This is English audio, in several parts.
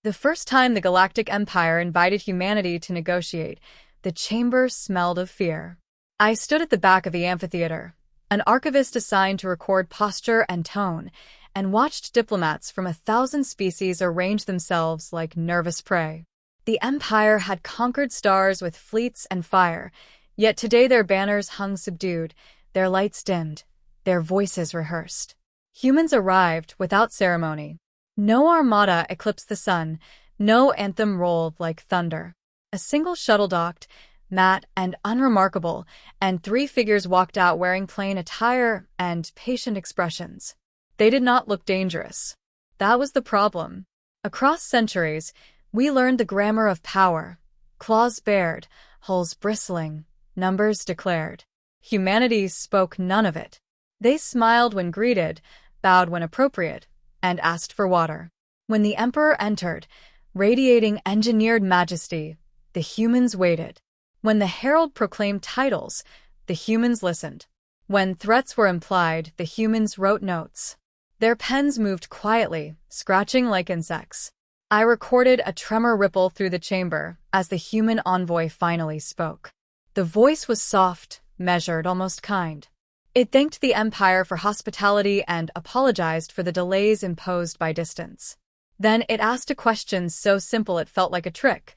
The first time the Galactic Empire invited humanity to negotiate, the chamber smelled of fear. I stood at the back of the amphitheater, an archivist assigned to record posture and tone, and watched diplomats from 1,000 species arrange themselves like nervous prey. The Empire had conquered stars with fleets and fire, yet today their banners hung subdued, their lights dimmed, their voices rehearsed. Humans arrived without ceremony. No armada eclipsed the sun, no anthem rolled like thunder. A single shuttle docked, matte and unremarkable, and 3 figures walked out wearing plain attire and patient expressions. They did not look dangerous. That was the problem. Across centuries, we learned the grammar of power. Claws bared, hulls bristling, numbers declared. Humanity spoke none of it. They smiled when greeted, bowed when appropriate, and asked for water. When the Emperor entered, radiating engineered majesty, the humans waited. When the herald proclaimed titles, the humans listened. When threats were implied, the humans wrote notes. Their pens moved quietly, scratching like insects. I recorded a tremor ripple through the chamber as the human envoy finally spoke. The voice was soft, measured, almost kind. It thanked the Empire for hospitality and apologized for the delays imposed by distance. Then it asked a question so simple it felt like a trick.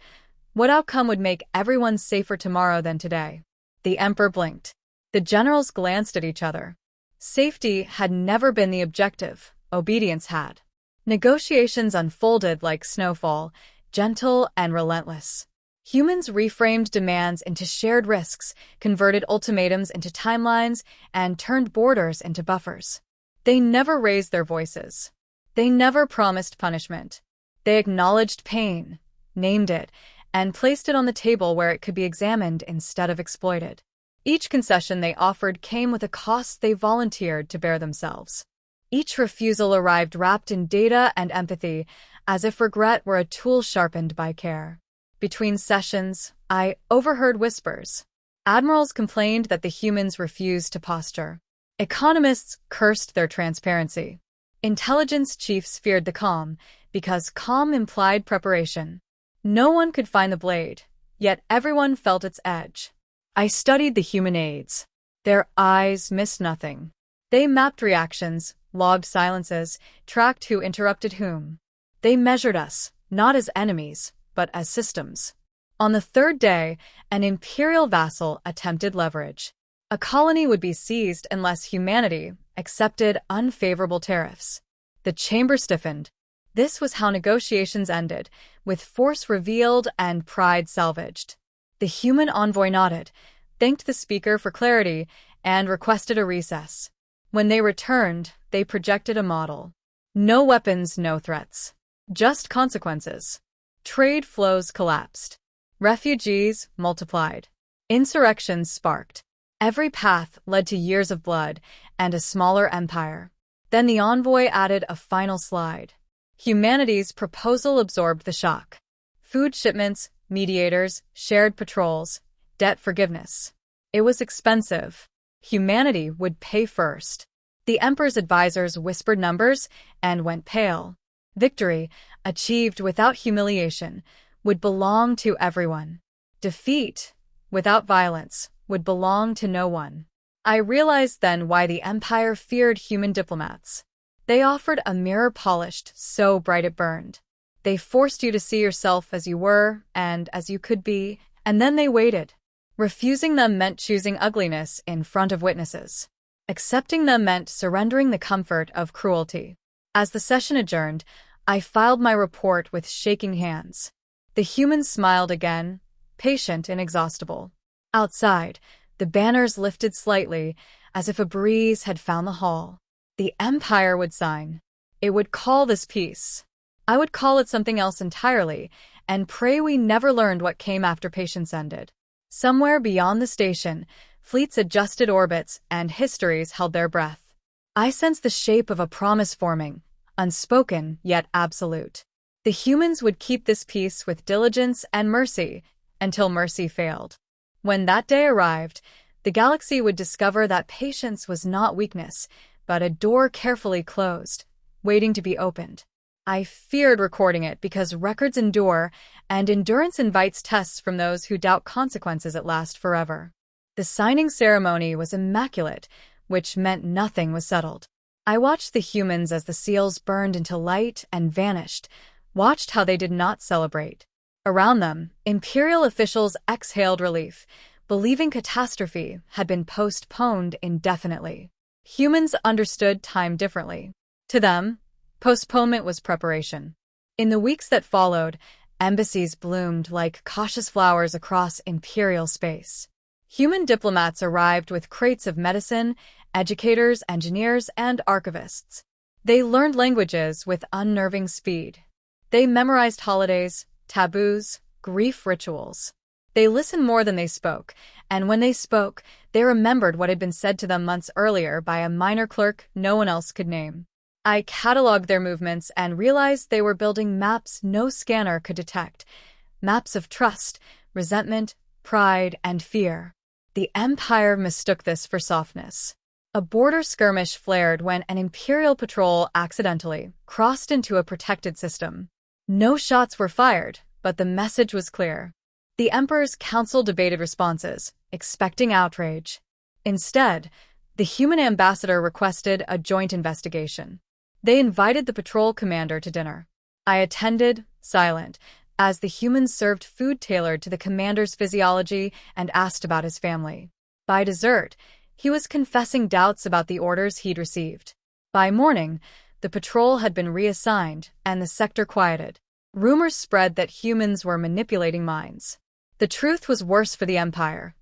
What outcome would make everyone safer tomorrow than today? The Emperor blinked. The generals glanced at each other. Safety had never been the objective, obedience had. Negotiations unfolded like snowfall, gentle and relentless. Humans reframed demands into shared risks, converted ultimatums into timelines, and turned borders into buffers. They never raised their voices. They never promised punishment. They acknowledged pain, named it, and placed it on the table where it could be examined instead of exploited. Each concession they offered came with a cost they volunteered to bear themselves. Each refusal arrived wrapped in data and empathy, as if regret were a tool sharpened by care. Between sessions, I overheard whispers. Admirals complained that the humans refused to posture. Economists cursed their transparency. Intelligence chiefs feared the calm, because calm implied preparation. No one could find the blade, yet everyone felt its edge. I studied the human aides. Their eyes missed nothing. They mapped reactions, logged silences, tracked who interrupted whom. They measured us, not as enemies, but as systems. On the 3rd day, an imperial vassal attempted leverage. A colony would be seized unless humanity accepted unfavorable tariffs. The chamber stiffened. This was how negotiations ended, with force revealed and pride salvaged. The human envoy nodded, thanked the speaker for clarity, and requested a recess. When they returned, they projected a model. No weapons, no threats. Just consequences. Trade flows collapsed. Refugees multiplied. Insurrections sparked. Every path led to years of blood and a smaller empire. Then the envoy added a final slide. Humanity's proposal absorbed the shock. Food shipments, mediators, shared patrols, debt forgiveness. It was expensive. Humanity would pay first. The Emperor's advisors whispered numbers and went pale. Victory, achieved without humiliation, would belong to everyone. Defeat, without violence, would belong to no one. I realized then why the Empire feared human diplomats. They offered a mirror polished so bright it burned. They forced you to see yourself as you were and as you could be, and then they waited. Refusing them meant choosing ugliness in front of witnesses. Accepting them meant surrendering the comfort of cruelty. As the session adjourned, I filed my report with shaking hands. The humans smiled again, patient, inexhaustible. Outside, the banners lifted slightly, as if a breeze had found the hall. The Empire would sign. It would call this peace. I would call it something else entirely, and pray we never learned what came after patience ended. Somewhere beyond the station, fleets adjusted orbits and histories held their breath. I sensed the shape of a promise forming, unspoken yet absolute. The humans would keep this peace with diligence and mercy until mercy failed. When that day arrived, the galaxy would discover that patience was not weakness, but a door carefully closed, waiting to be opened. I feared recording it because records endure, and endurance invites tests from those who doubt consequences that last forever. The signing ceremony was immaculate, which meant nothing was settled. I watched the humans as the seals burned into light and vanished, watched how they did not celebrate. Around them, Imperial officials exhaled relief, believing catastrophe had been postponed indefinitely. Humans understood time differently. To them, postponement was preparation. In the weeks that followed, embassies bloomed like cautious flowers across Imperial space. Human diplomats arrived with crates of medicine, educators, engineers, and archivists. They learned languages with unnerving speed. They memorized holidays, taboos, grief rituals. They listened more than they spoke, and when they spoke, they remembered what had been said to them months earlier by a minor clerk no one else could name. I cataloged their movements and realized they were building maps no scanner could detect. Maps of trust, resentment, pride, and fear. The Empire mistook this for softness. A border skirmish flared when an Imperial patrol accidentally crossed into a protected system. No shots were fired, but the message was clear. The Emperor's council debated responses, expecting outrage. Instead, the human ambassador requested a joint investigation. They invited the patrol commander to dinner. I attended, silent, as the humans served food tailored to the commander's physiology and asked about his family. By dessert, he was confessing doubts about the orders he'd received. By morning, the patrol had been reassigned, and the sector quieted. Rumors spread that humans were manipulating minds. The truth was worse for the Empire.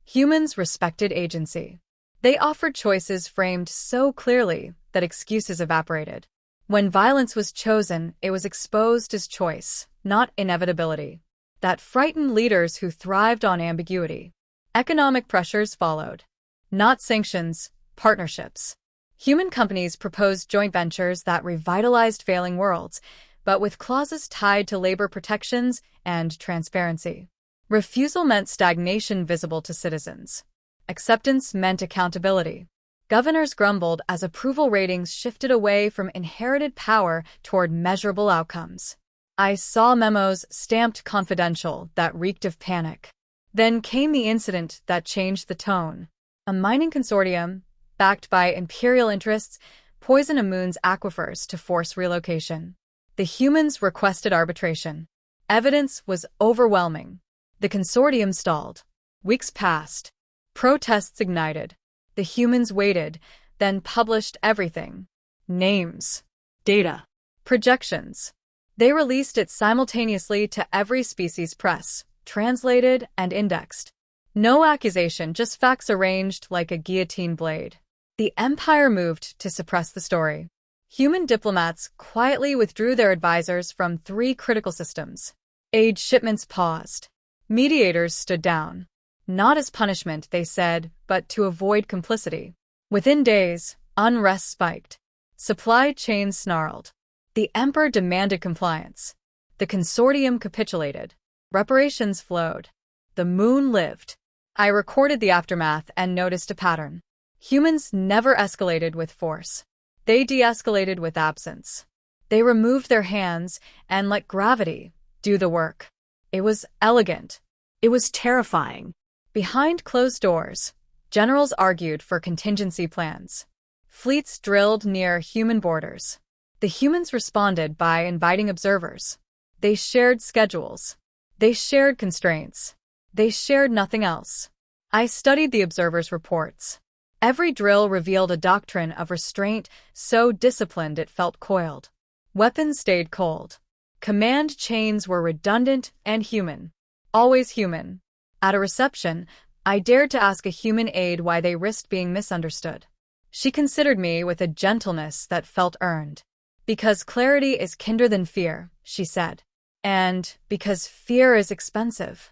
Humans respected agency. They offered choices framed so clearly that excuses evaporated. When violence was chosen, it was exposed as choice, not inevitability. That frightened leaders who thrived on ambiguity. Economic pressures followed. Not sanctions, partnerships. Human companies proposed joint ventures that revitalized failing worlds, but with clauses tied to labor protections and transparency. Refusal meant stagnation visible to citizens. Acceptance meant accountability. Governors grumbled as approval ratings shifted away from inherited power toward measurable outcomes. I saw memos stamped confidential that reeked of panic. Then came the incident that changed the tone. A mining consortium, backed by Imperial interests, poisoned a moon's aquifers to force relocation. The humans requested arbitration. Evidence was overwhelming. The consortium stalled. Weeks passed. Protests ignited. The humans waited, then published everything. Names, data, projections. They released it simultaneously to every species press, translated and indexed. No accusation, just facts arranged like a guillotine blade. The Empire moved to suppress the story. Human diplomats quietly withdrew their advisors from 3 critical systems. Aid shipments paused. Mediators stood down. Not as punishment, they said, but to avoid complicity. Within days, unrest spiked. Supply chains snarled. The Emperor demanded compliance. The consortium capitulated. Reparations flowed. The moon lived. I recorded the aftermath and noticed a pattern. Humans never escalated with force. They de-escalated with absence. They removed their hands and let gravity do the work. It was elegant. It was terrifying. Behind closed doors, generals argued for contingency plans. Fleets drilled near human borders. The humans responded by inviting observers. They shared schedules. They shared constraints. They shared nothing else. I studied the observers' reports. Every drill revealed a doctrine of restraint so disciplined it felt coiled. Weapons stayed cold. Command chains were redundant and human. Always human. At a reception, I dared to ask a human aide why they risked being misunderstood. She considered me with a gentleness that felt earned. Because clarity is kinder than fear, she said. And because fear is expensive.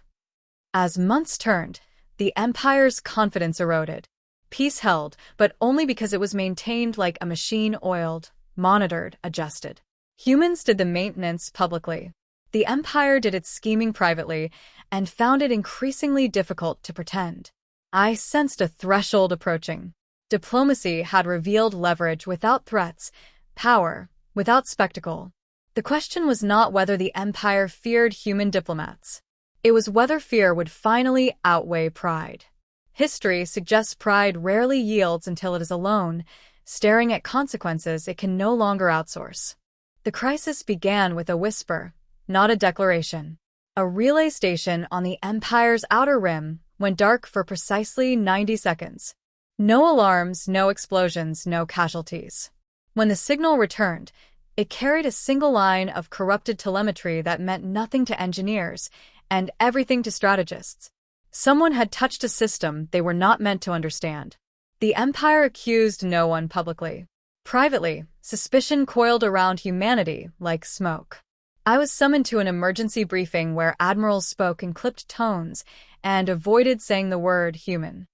As months turned, the Empire's confidence eroded. Peace held, but only because it was maintained like a machine oiled, monitored, adjusted. Humans did the maintenance publicly. The Empire did its scheming privately and found it increasingly difficult to pretend. I sensed a threshold approaching. Diplomacy had revealed leverage without threats, power without spectacle. The question was not whether the Empire feared human diplomats. It was whether fear would finally outweigh pride. History suggests pride rarely yields until it is alone, staring at consequences it can no longer outsource. The crisis began with a whisper, not a declaration. A relay station on the Empire's outer rim went dark for precisely 90 seconds. No alarms, no explosions, no casualties. When the signal returned, it carried a single line of corrupted telemetry that meant nothing to engineers and everything to strategists. Someone had touched a system they were not meant to understand. The Empire accused no one publicly. Privately, suspicion coiled around humanity like smoke. I was summoned to an emergency briefing where admirals spoke in clipped tones and avoided saying the word human.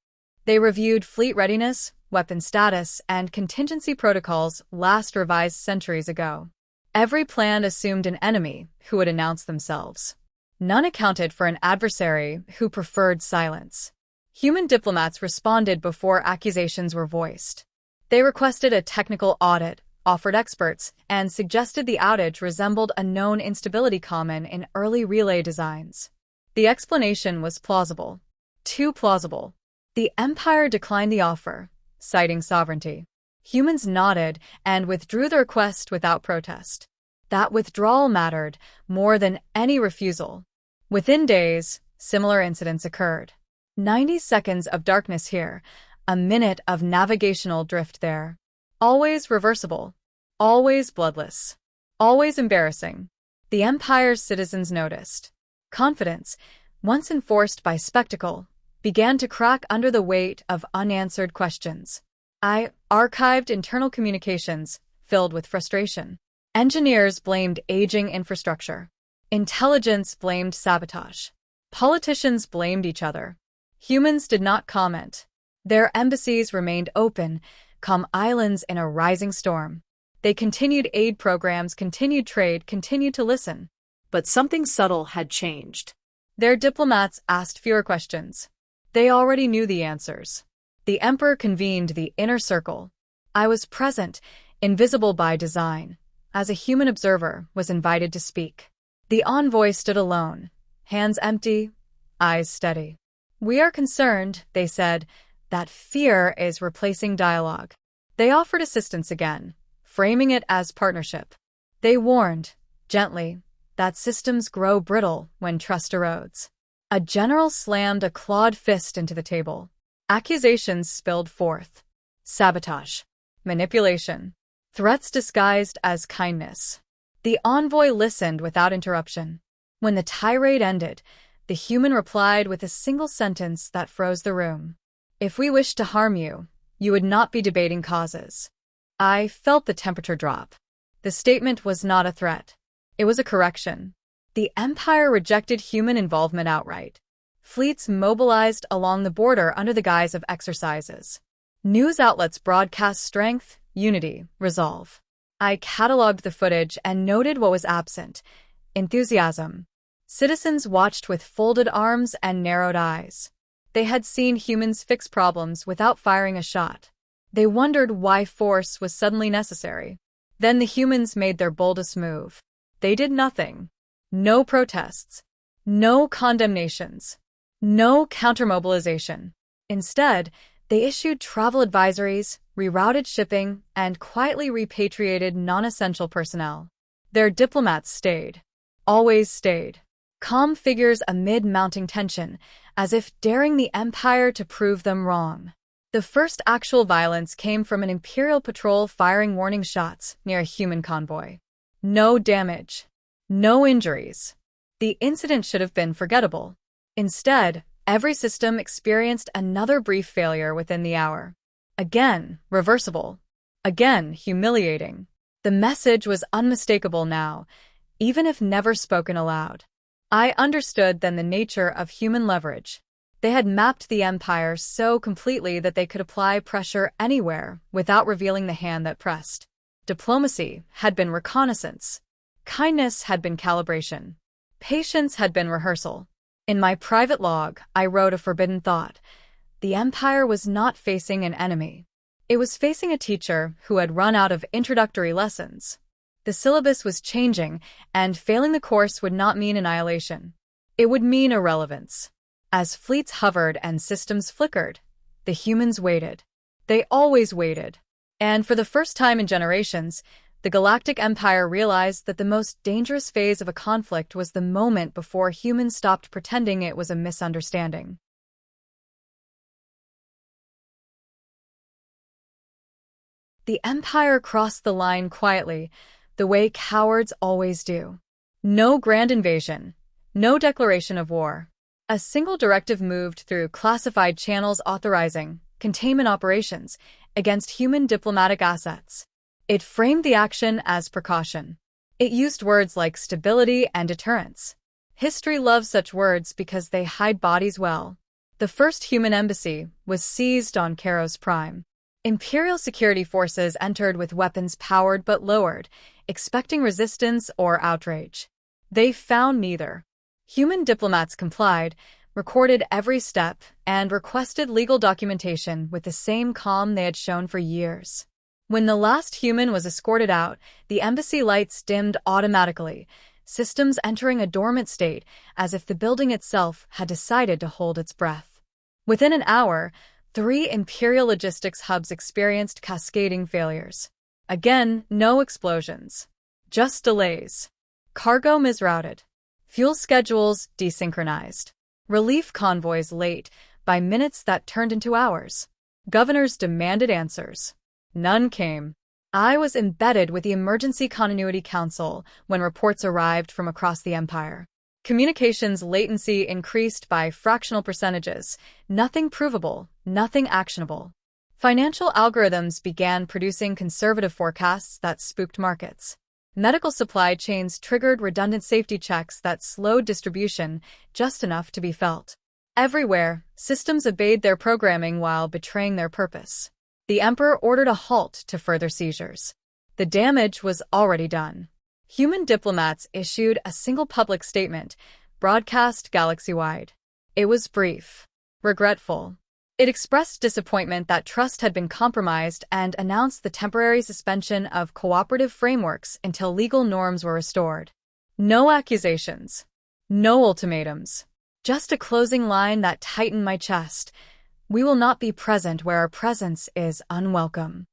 They reviewed fleet readiness, weapon status, and contingency protocols last revised centuries ago. Every plan assumed an enemy who would announce themselves. None accounted for an adversary who preferred silence. Human diplomats responded before accusations were voiced. They requested a technical audit, offered experts, and suggested the outage resembled a known instability common in early relay designs. The explanation was plausible. Too plausible. The Empire declined the offer, citing sovereignty. Humans nodded and withdrew the request without protest. That withdrawal mattered more than any refusal. Within days, similar incidents occurred. 90 seconds of darkness here, a minute of navigational drift there. Always reversible. Always bloodless. Always embarrassing. The Empire's citizens noticed. Confidence, once enforced by spectacle, began to crack under the weight of unanswered questions. I archived internal communications, filled with frustration. Engineers blamed aging infrastructure. Intelligence blamed sabotage. Politicians blamed each other. Humans did not comment. Their embassies remained open, calm islands in a rising storm. They continued aid programs, continued trade, continued to listen. But something subtle had changed. Their diplomats asked fewer questions. They already knew the answers. The Emperor convened the inner circle. I was present, invisible by design. As a human observer, was invited to speak. The envoy stood alone, hands empty, eyes steady. We are concerned, they said, that fear is replacing dialogue. They offered assistance again, framing it as partnership. They warned, gently, that systems grow brittle when trust erodes. A general slammed a clawed fist into the table. Accusations spilled forth. Sabotage. Manipulation. Threats disguised as kindness. The envoy listened without interruption. When the tirade ended, the human replied with a single sentence that froze the room. If we wished to harm you, you would not be debating causes. I felt the temperature drop. The statement was not a threat. It was a correction. The Empire rejected human involvement outright. Fleets mobilized along the border under the guise of exercises. News outlets broadcast strength, unity, resolve. I cataloged the footage and noted what was absent: enthusiasm. Citizens watched with folded arms and narrowed eyes. They had seen humans fix problems without firing a shot. They wondered why force was suddenly necessary. Then the humans made their boldest move. They did nothing. No protests. No condemnations. No countermobilization. Instead, they issued travel advisories, rerouted shipping, and quietly repatriated non-essential personnel. Their diplomats stayed. Always stayed. Calm figures amid mounting tension, as if daring the Empire to prove them wrong. The first actual violence came from an Imperial patrol firing warning shots near a human convoy. No damage. No injuries. The incident should have been forgettable. Instead, every system experienced another brief failure within the hour. Again, reversible. Again, humiliating. The message was unmistakable now, even if never spoken aloud. I understood then the nature of human leverage. They had mapped the Empire so completely that they could apply pressure anywhere without revealing the hand that pressed. Diplomacy had been reconnaissance. Kindness had been calibration. Patience had been rehearsal. In my private log, I wrote a forbidden thought. The Empire was not facing an enemy. It was facing a teacher who had run out of introductory lessons. The syllabus was changing, and failing the course would not mean annihilation. It would mean irrelevance. As fleets hovered and systems flickered, the humans waited. They always waited. And for the first time in generations, the Galactic Empire realized that the most dangerous phase of a conflict was the moment before humans stopped pretending it was a misunderstanding. The Empire crossed the line quietly, the way cowards always do. No grand invasion, no declaration of war. A single directive moved through classified channels authorizing containment operations against human diplomatic assets. It framed the action as precaution. It used words like stability and deterrence. History loves such words because they hide bodies well. The first human embassy was seized on Karos Prime. Imperial security forces entered with weapons powered but lowered, expecting resistance or outrage. They found neither. Human diplomats complied, recorded every step, and requested legal documentation with the same calm they had shown for years. When the last human was escorted out, the embassy lights dimmed automatically, systems entering a dormant state as if the building itself had decided to hold its breath. Within an hour, 3 Imperial logistics hubs experienced cascading failures. Again, no explosions. Just delays. Cargo misrouted. Fuel schedules desynchronized. Relief convoys late by minutes that turned into hours. Governors demanded answers. None came. I was embedded with the Emergency Continuity Council when reports arrived from across the Empire. Communications latency increased by fractional percentages. Nothing provable, nothing actionable. Financial algorithms began producing conservative forecasts that spooked markets. Medical supply chains triggered redundant safety checks that slowed distribution just enough to be felt. Everywhere, systems obeyed their programming while betraying their purpose. The Emperor ordered a halt to further seizures. The damage was already done. Human diplomats issued a single public statement, broadcast galaxy-wide. It was brief, regretful. It expressed disappointment that trust had been compromised and announced the temporary suspension of cooperative frameworks until legal norms were restored. No accusations. No ultimatums. Just a closing line that tightened my chest. We will not be present where our presence is unwelcome.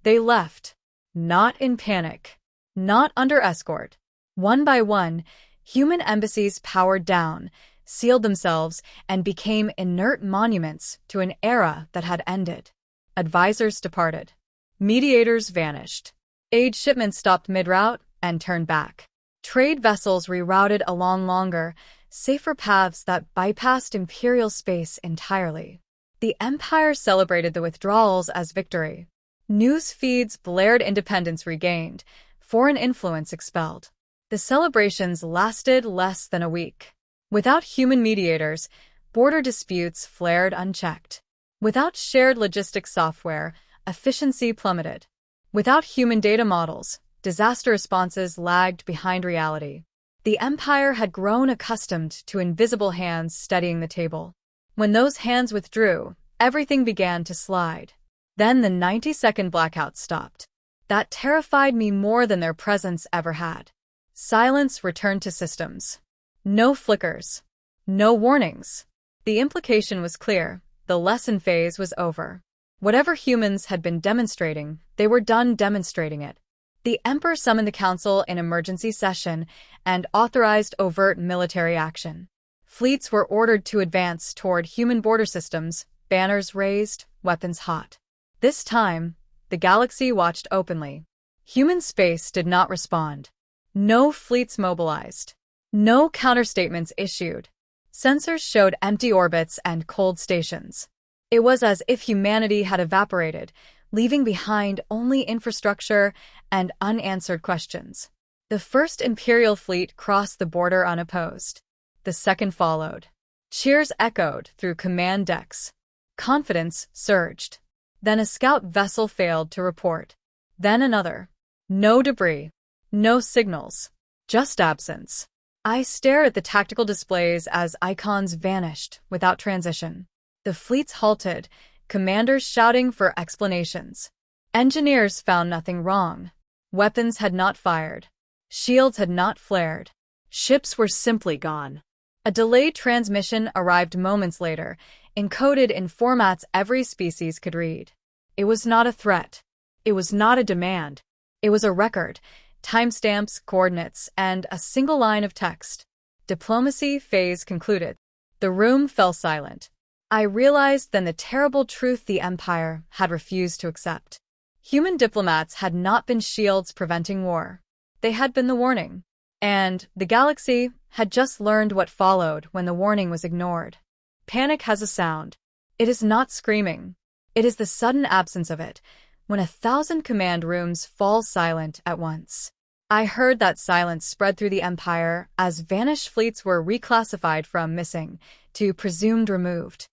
They left. Not in panic. Not under escort. One by one, human embassies powered down, sealed themselves, and became inert monuments to an era that had ended. Advisors departed. Mediators vanished. Aid shipments stopped mid-route and turned back. Trade vessels rerouted along longer, safer paths that bypassed Imperial space entirely. The Empire celebrated the withdrawals as victory. News feeds blared independence regained, foreign influence expelled. The celebrations lasted less than a week. Without human mediators, border disputes flared unchecked. Without shared logistics software, efficiency plummeted. Without human data models, disaster responses lagged behind reality. The Empire had grown accustomed to invisible hands steadying the table. When those hands withdrew, everything began to slide. Then the 90-second blackout stopped. That terrified me more than their presence ever had. Silence returned to systems. No flickers. No warnings. The implication was clear. The lesson phase was over. Whatever humans had been demonstrating, they were done demonstrating it. The Emperor summoned the Council in emergency session and authorized overt military action. Fleets were ordered to advance toward human border systems, banners raised, weapons hot. This time, the galaxy watched openly. Human space did not respond. No fleets mobilized. No counterstatements issued. Sensors showed empty orbits and cold stations. It was as if humanity had evaporated, leaving behind only infrastructure and unanswered questions. The first Imperial fleet crossed the border unopposed. The second followed. Cheers echoed through command decks. Confidence surged. Then a scout vessel failed to report. Then another. No debris. No signals. Just absence. I stared at the tactical displays as icons vanished without transition. The fleets halted, commanders shouting for explanations. Engineers found nothing wrong. Weapons had not fired. Shields had not flared. Ships were simply gone. A delayed transmission arrived moments later, encoded in formats every species could read. It was not a threat. It was not a demand. It was a record, timestamps, coordinates, and a single line of text. Diplomacy phase concluded. The room fell silent. I realized then the terrible truth the Empire had refused to accept. Human diplomats had not been shields preventing war. They had been the warning. And the galaxy had just learned what followed when the warning was ignored. Panic has a sound. It is not screaming. It is the sudden absence of it, when 1,000 command rooms fall silent at once. I heard that silence spread through the Empire as vanished fleets were reclassified from missing to presumed removed.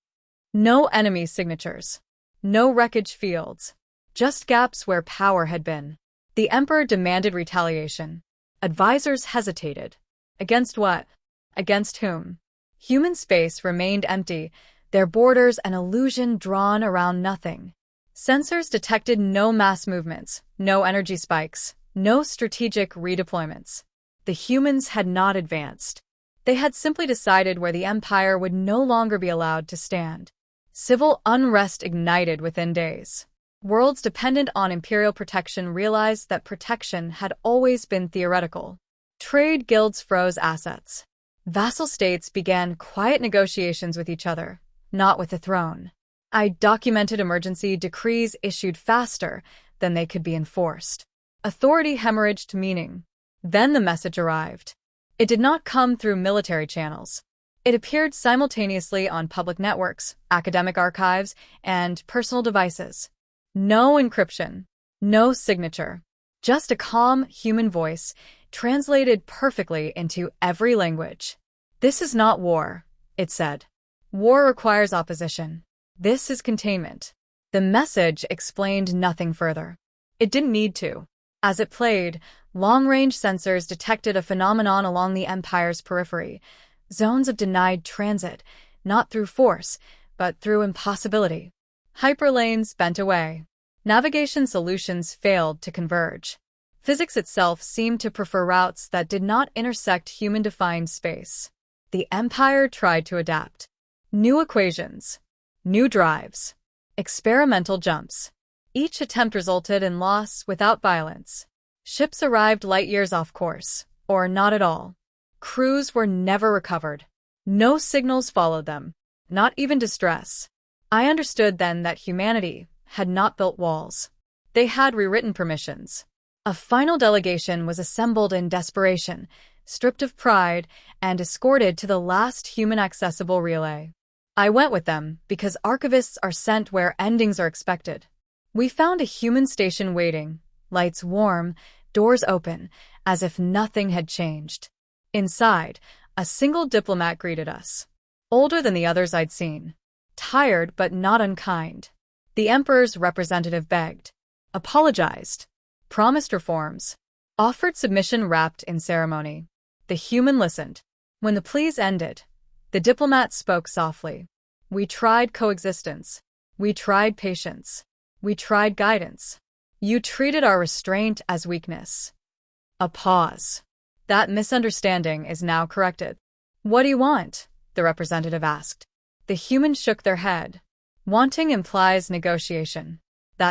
No enemy signatures. No wreckage fields. Just gaps where power had been. The Emperor demanded retaliation. Advisors hesitated. Against what? Against whom? Human space remained empty, their borders an illusion drawn around nothing. Sensors detected no mass movements, no energy spikes, no strategic redeployments. The humans had not advanced. They had simply decided where the Empire would no longer be allowed to stand. Civil unrest ignited within days. Worlds dependent on imperial protection realized that protection had always been theoretical. Trade guilds froze assets. Vassal states began quiet negotiations with each other, not with the throne. I documented emergency decrees issued faster than they could be enforced. Authority hemorrhaged meaning. Then the message arrived. It did not come through military channels. It appeared simultaneously on public networks, academic archives, and personal devices. No encryption. No signature. Just a calm human voice, translated perfectly into every language. This is not war, it said. War requires opposition. This is containment. The message explained nothing further. It didn't need to. As it played, long-range sensors detected a phenomenon along the Empire's periphery. Zones of denied transit, not through force, but through impossibility. Hyperlanes bent away. Navigation solutions failed to converge. Physics itself seemed to prefer routes that did not intersect human-defined space. The Empire tried to adapt. New equations. New drives. Experimental jumps. Each attempt resulted in loss without violence. Ships arrived light years off course, or not at all. Crews were never recovered. No signals followed them, not even distress. I understood then that humanity had not built walls. They had rewritten permissions. A final delegation was assembled in desperation, stripped of pride, and escorted to the last human-accessible relay. I went with them because archivists are sent where endings are expected. We found a human station waiting, lights warm, doors open, as if nothing had changed. Inside, a single diplomat greeted us. Older than the others I'd seen. Tired but not unkind. The Emperor's representative begged, apologized, promised reforms, offered submission wrapped in ceremony. The human listened. When the pleas ended, the diplomat spoke softly. We tried coexistence. We tried patience. We tried guidance. You treated our restraint as weakness. A pause. That misunderstanding is now corrected. What do you want? The representative asked. The humans shook their head. Wanting implies negotiation.